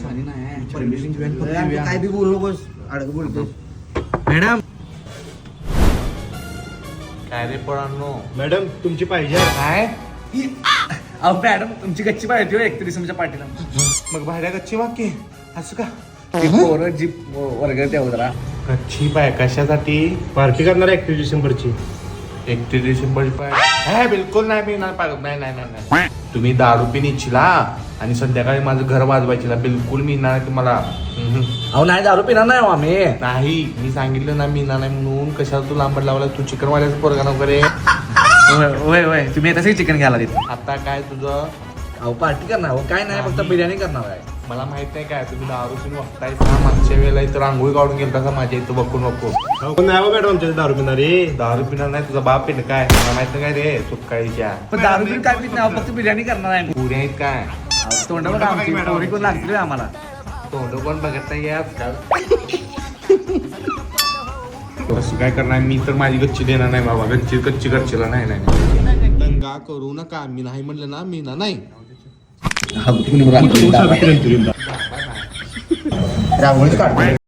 झाली नाही परमिशन घेऊया काय बी बोलू नकोस अडक बोलतो मॅडम. काय रे पोरांनो मॅडम तुमची पाहिजे काय अहो मॅडम तुमची गच्ची पाहिजे हो 31 डिसेंबरच्या पार्टीला. मग भाड्या गच्ची वाक्य असं का पोरं जी वर्ग तेवढं जरा गच्ची पाय कशासाठी पार्टी करणार 31 डिसेंबरची 31 डिसेंबरची पाय हे बिलकुल नाही मी नाही नाही तुम्ही दारू पिन इच्छिला आणि संध्याकाळी माझं घर वाजवायची बिलकुल मी नाही तुम्हाला अहो नाही दारू पिणार नाही हो आम्ही. नाही मी सांगितलं ना मी नाही म्हणून कशाला तू लांबड लावला तू चिकन वाल्याचं पोरगा वगैरे होय होय तुम्ही येताच चिकन घ्यायला तिथे. आता काय तुझं अहो पार्टी करणार हो काय नाही फक्त बिर्याणी करणार आहे. मला माहित नाही काय तुम्ही दारू पिऊन बघताय मागच्या वेळेला इथं रांगोळी काढून गेलता का माझ्या इथं बघून नको नाही हो मॅडम आमच्या दारू पिणारे दारू पिणार नाही तुझा बाप पिण काय मला माहित नाही काय रे सुकाळीच्या पण दारू पिऊन काय पित नाही फक्त बिर्याणी करणार आहे. पुऱ्या आहेत काय तोंडावर आमची पोरी कोण लागली आम्हाला. तोंड कोण बघत नाही आजकाल कसं काय करणार मी तर माझी गच्ची देणार नाही बाबा गच्ची गच्चीला नाही दंगा करू नका मी नाही म्हणलं ना मी ना नाही रांगोळीच काढतो